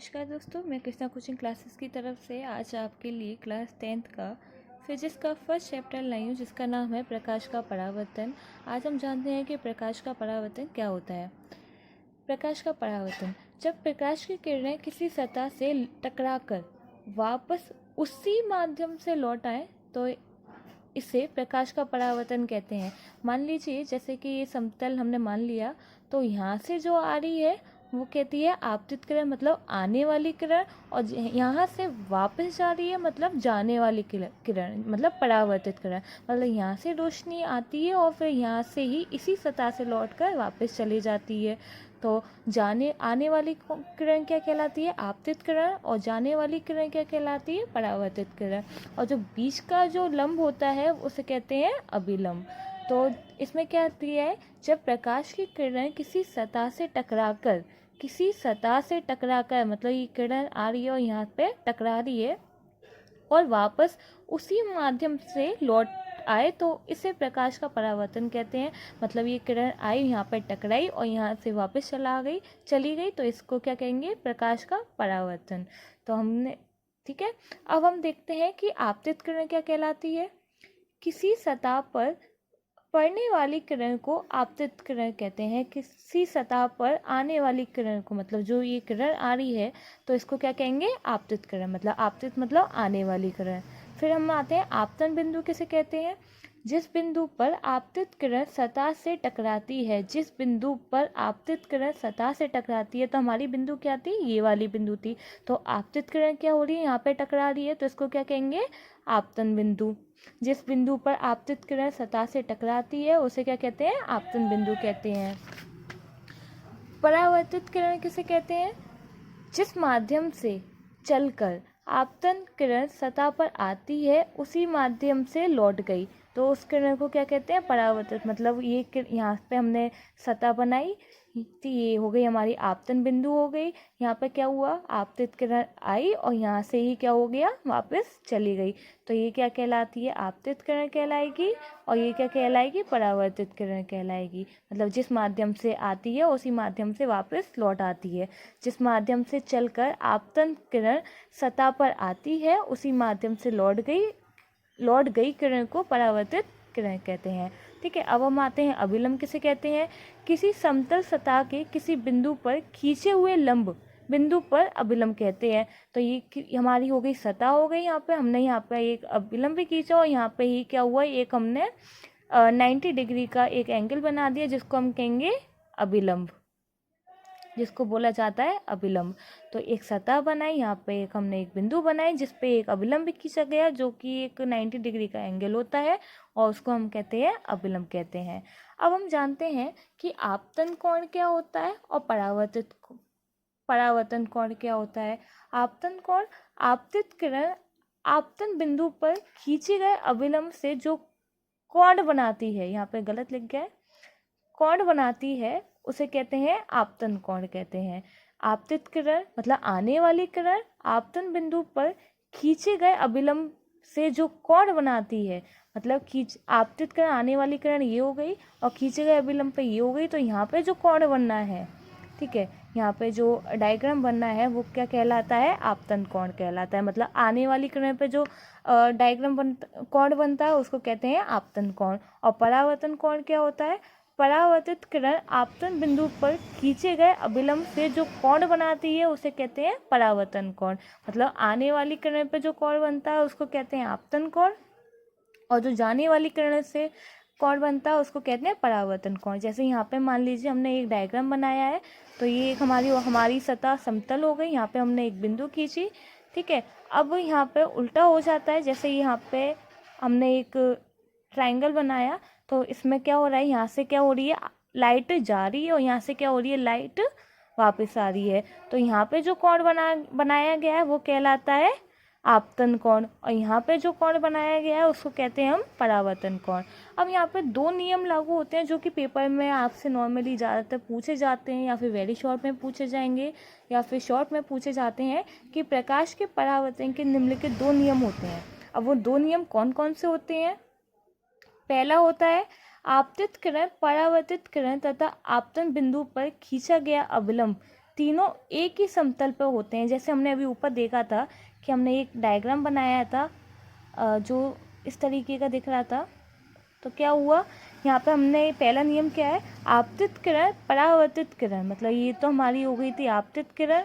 नमस्कार दोस्तों, मैं कृष्णा कोचिंग क्लासेस की तरफ से आज आपके लिए क्लास 10th का फिजिक्स का फर्स्ट चैप्टर लाई हूँ, जिसका नाम है प्रकाश का परावर्तन। आज हम जानते हैं कि प्रकाश का परावर्तन क्या होता है। प्रकाश का परावर्तन, जब प्रकाश की किरणें किसी सतह से टकराकर वापस उसी माध्यम से लौट आए तो इसे प्रकाश का परावर्तन कहते हैं। मान लीजिए जैसे कि ये समतल हमने मान लिया, तो यहाँ से जो आ रही है वो कहती है आपतित किरण, मतलब आने वाली किरण, और यहाँ से वापस जा रही है मतलब जाने वाली किरण, मतलब परावर्तित किरण। मतलब यहाँ से रोशनी आती है और फिर यहाँ से ही इसी सतह से लौटकर वापस चली जाती है। तो आने वाली किरण क्या कहलाती है? आपतित किरण, और जाने वाली किरण क्या कहलाती है? परावर्तित किरण। और जो बीच का जो लंब होता है उसे कहते हैं अभिलंब। तो इसमें क्या दिया है? जब प्रकाश की किरण किसी सतह से टकराकर मतलब ये किरण आ रही है और यहाँ पे टकरा रही है और वापस उसी माध्यम से लौट आए तो इसे प्रकाश का परावर्तन कहते हैं। मतलब ये किरण आई, यहाँ पर टकराई और यहाँ से वापस चली गई, तो इसको क्या कहेंगे? प्रकाश का परावर्तन। तो हमने ठीक है। अब हम देखते हैं कि आपतित किरण क्या कहलाती है। किसी सतह पर पड़ने वाली किरण को आपतित किरण कहते हैं। किसी सतह पर आने वाली किरण को, मतलब जो ये किरण आ रही है तो इसको क्या कहेंगे? आपतित किरण। मतलब आपतित मतलब आने वाली किरण। फिर हम आते हैं आपतन बिंदु किसे कहते हैं। जिस बिंदु पर आपतित किरण सतह से टकराती है, तो हमारी बिंदु क्या थी? ये वाली बिंदु थी। तो आपतित किरण क्या हो रही है? यहाँ पे टकरा रही है, तो इसको क्या कहेंगे? आपतन बिंदु। जिस बिंदु पर आपतित किरण सतह से टकराती है उसे क्या कहते हैं? आपतन बिंदु कहते हैं। परावर्तित किरण किसे कहते हैं? जिस माध्यम से चलकर आपतन किरण सतह पर आती है उसी माध्यम से लौट गई, तो उस किरण को क्या कहते हैं? परावर्तित। मतलब ये यहाँ पे हमने सतह बनाई, तो ये हो गई हमारी आपतन बिंदु हो गई। यहाँ पे क्या हुआ? आपतित किरण आई और यहाँ से ही क्या हो गया? वापस चली गई। तो ये क्या कहलाती है? आपतित किरण कहलाएगी। और ये क्या कहलाएगी? परावर्तित किरण कहलाएगी। मतलब जिस माध्यम से आती है उसी माध्यम से वापस लौट आती है। जिस माध्यम से चलकर आपतन किरण सतह पर आती है उसी माध्यम से लौट गई किरण को परावर्तित किरण कहते हैं। ठीक है। अब हम आते हैं अभिलंब किसे कहते हैं। किसी समतल सतह के किसी बिंदु पर खींचे हुए लंब बिंदु पर अभिलंब कहते हैं। तो ये हमारी हो गई सतह हो गई। यहाँ पे हमने यहाँ पे एक अभिलंब भी खींचा और यहाँ पे ही क्या हुआ? एक हमने 90 डिग्री का एक एंगल बना दिया, जिसको हम कहेंगे अभिलंब, जिसको बोला जाता है अभिलंब। तो एक सतह बनाई, यहाँ पे हमने एक बिंदु बनाई जिस पे एक अभिलंब भी खींचा गया, जो कि एक 90 डिग्री का एंगल होता है, और उसको हम कहते हैं अभिलंब कहते हैं। अब हम जानते हैं कि आपतन कोण क्या होता है और परावर्तन कोण क्या होता है। आपतन कोण, आपतित किरण आपतन बिंदु पर खींचे गए अभिलंब से जो कोण बनाती है, यहाँ पे गलत लिख गया है, कोण बनाती है उसे कहते हैं आपतन कोण कहते हैं। आपतित किरण मतलब आने वाली किरण आपतन बिंदु पर खींचे गए अभिलंब से जो कोण बनाती है, मतलब आपतित किरण आने वाली किरण ये हो गई और खींचे गए अभिलंब पे ये हो गई, तो यहाँ पे जो कोण बनना है, ठीक है, यहाँ पे जो डायग्राम बनना है वो क्या कहलाता है? आपतन कोण कहलाता है। मतलब आने वाली किरण पे जो कोण बनता है उसको कहते हैं आपतन कोण। और परावर्तन कोण क्या होता है? परावर्तित किरण आपतन बिंदु पर खींचे गए अभिलंब से जो कोण बनाती है उसे कहते हैं परावर्तन कोण। मतलब आने वाली किरण पे जो कोण बनता है उसको कहते हैं आपतन कोण, और जो जाने वाली किरण से कोण बनता है उसको कहते हैं परावर्तन कोण। जैसे यहाँ पे मान लीजिए हमने एक डायग्राम बनाया है, तो ये एक हमारी सतह समतल हो गई। यहाँ पे हमने एक बिंदु खींची, ठीक है। अब यहाँ पे उल्टा हो जाता है। जैसे यहाँ पे हमने एक ट्राइंगल बनाया, तो इसमें क्या हो रहा है? यहाँ से क्या हो रही है? लाइट जा रही है और यहाँ से क्या हो रही है? लाइट वापस आ रही है। तो यहाँ पे जो कोण बनाया गया है वो कहलाता है आपतन कोण, और यहाँ पे जो कोण बनाया गया है उसको कहते हैं हम परावर्तन कोण। अब यहाँ पे दो नियम लागू होते हैं जो कि पेपर में आपसे नॉर्मली ज़्यादातर पूछे जाते हैं, या फिर वेरी शॉर्ट में पूछे जाएंगे, या फिर शॉर्ट में पूछे जाते हैं कि प्रकाश के परावर्तन के निम्नलिखित दो नियम होते हैं। अब वो दो नियम कौन कौन से होते हैं? पहला होता है आपतित किरण परावर्तित किरण तथा आपतन बिंदु पर खींचा गया अभिलंब तीनों एक ही समतल पर होते हैं। जैसे हमने अभी ऊपर देखा था कि हमने एक डायग्राम बनाया था जो इस तरीके का दिख रहा था। तो क्या हुआ, यहाँ पे हमने पहला नियम क्या है, आपतित किरण परावर्तित किरण, मतलब ये तो हमारी हो गई थी आपतित किरण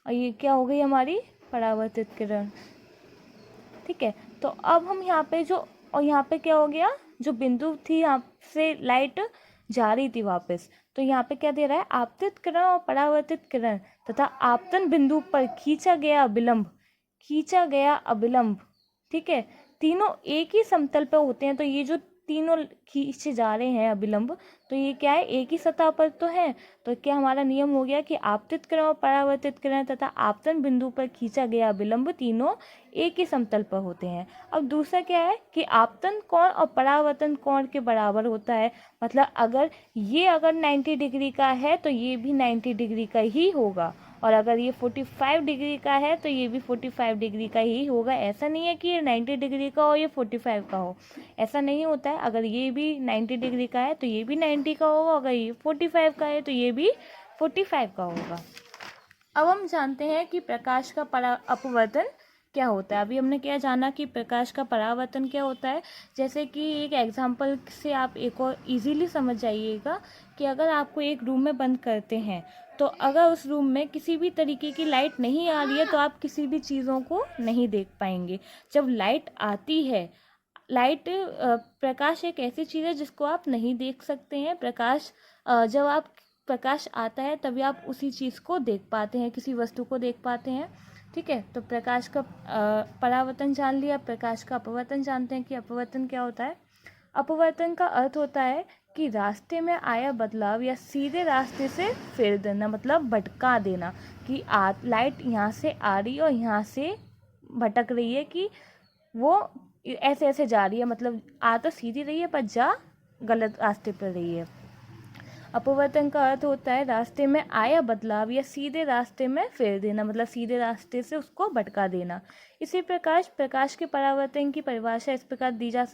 और ये क्या हो गई हमारी परावर्तित किरण। ठीक है, तो अब हम यहाँ पे और यहाँ पे क्या हो गया, जो बिंदु थी यहाँ से लाइट जा रही थी वापस, तो यहाँ पे क्या दे रहा है, आपतित किरण और परावर्तित किरण तथा आपतन बिंदु पर खींचा गया अभिलंब, ठीक है, तीनों एक ही समतल पर होते हैं। तो ये जो तीनों खींचे जा रहे हैं अभिलंब, तो ये क्या है, एक ही सतह पर तो है। तो क्या हमारा नियम हो गया कि आपतित किरण और परावर्तित किरण तथा आपतन बिंदु पर खींचा गया अभिलंब तीनों एक ही समतल पर होते हैं। अब दूसरा क्या है कि आपतन कोण और परावर्तन कोण के बराबर होता है, मतलब अगर 90 डिग्री का है तो ये भी 90 डिग्री का ही होगा, और अगर ये 45 डिग्री का है तो ये भी 45 डिग्री का ही होगा। ऐसा नहीं है कि ये 90 डिग्री का हो ये 45 का हो, ऐसा नहीं होता है। अगर ये भी 90 डिग्री का है तो ये भी 90 का होगा, अगर ये 45 का है तो ये भी 45 का होगा। अब हम जानते हैं कि प्रकाश का अपवर्तन क्या होता है। अभी हमने क्या जाना कि प्रकाश का परावर्तन क्या होता है। जैसे कि एक एग्जांपल से आप एक और इजीली समझ जाइएगा कि अगर आपको एक रूम में बंद करते हैं तो अगर उस रूम में किसी भी तरीके की लाइट नहीं आ रही है तो आप किसी भी चीज़ों को नहीं देख पाएंगे। जब लाइट आती है, प्रकाश एक ऐसी चीज़ है जिसको आप नहीं देख सकते हैं। जब प्रकाश आता है तभी आप उसी चीज़ को देख पाते हैं, किसी वस्तु को देख पाते हैं। ठीक है, तो प्रकाश का परावर्तन जान लिया। प्रकाश का अपवर्तन जानते हैं कि अपवर्तन क्या होता है। अपवर्तन का अर्थ होता है कि रास्ते में आया बदलाव या सीधे रास्ते से फेर देना, मतलब भटका देना, कि लाइट यहाँ से आ रही है और यहाँ से भटक रही है, कि वो ऐसे ऐसे जा रही है, मतलब आ तो सीधी रही है पर जा गलत रास्ते पर रही है। अपवर्तन का अर्थ होता है रास्ते में आया बदलाव या सीधे रास्ते में फेर देना, मतलब सीधे रास्ते से उसको भटका देना। इसी प्रकार प्रकाश के परावर्तन की परिभाषा इस प्रकार दी जा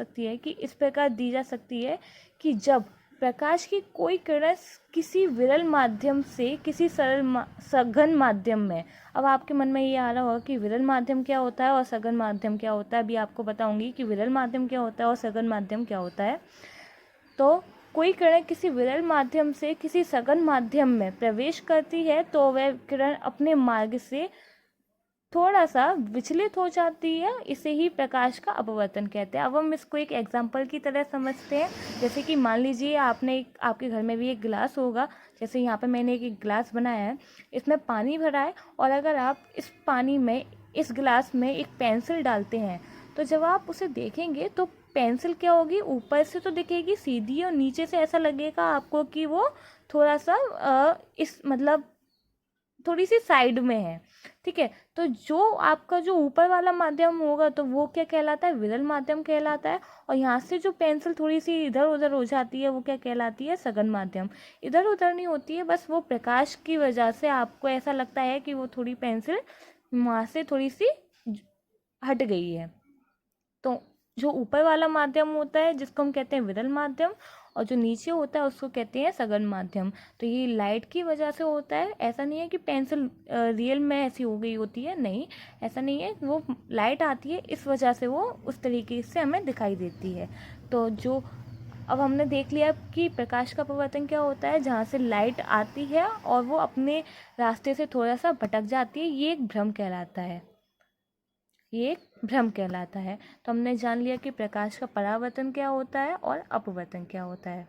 सकती है कि जब प्रकाश की कोई किरण किसी विरल माध्यम से किसी सघन माध्यम में, अब आपके मन में ये आ रहा होगा कि विरल माध्यम क्या होता है और सघन माध्यम क्या होता है। अभी आपको बताऊंगी कि विरल माध्यम क्या होता है और सघन माध्यम क्या होता है। तो कोई किरण किसी विरल माध्यम से किसी सघन माध्यम में प्रवेश करती है तो वह किरण अपने मार्ग से थोड़ा सा विचलित हो जाती है, इसे ही प्रकाश का अपवर्तन कहते हैं। अब हम इसको एक एग्जाम्पल की तरह समझते हैं। जैसे कि मान लीजिए आपके घर में भी एक गिलास होगा, जैसे यहाँ पे मैंने एक गिलास बनाया है, इसमें पानी भरा है, और अगर आप इस पानी में इस गिलास में एक पेंसिल डालते हैं तो जब आप उसे देखेंगे तो पेंसिल क्या होगी, ऊपर से तो दिखेगी सीधी और नीचे से ऐसा लगेगा आपको कि वो थोड़ा सा थोड़ी सी साइड में है। ठीक है, तो जो आपका जो ऊपर वाला माध्यम होगा तो वो क्या कहलाता है, विरल माध्यम कहलाता है, और यहाँ से जो पेंसिल थोड़ी सी इधर उधर हो जाती है वो क्या कहलाती है, सघन माध्यम। इधर उधर नहीं होती है, बस वो प्रकाश की वजह से आपको ऐसा लगता है कि वो थोड़ी पेंसिल वहाँ से थोड़ी सी हट गई है। तो जो ऊपर वाला माध्यम होता है जिसको हम कहते हैं विरल माध्यम, और जो नीचे होता है उसको कहते हैं सघन माध्यम। तो ये लाइट की वजह से होता है, ऐसा नहीं है कि पेंसिल रियल में ऐसी हो गई होती है, नहीं ऐसा नहीं है। वो लाइट आती है इस वजह से वो उस तरीके से हमें दिखाई देती है। तो अब हमने देख लिया कि प्रकाश का अपवर्तन क्या होता है, जहाँ से लाइट आती है और वो अपने रास्ते से थोड़ा सा भटक जाती है, ये एक भ्रम कहलाता है। तो हमने जान लिया कि प्रकाश का परावर्तन क्या होता है और अपवर्तन क्या होता है।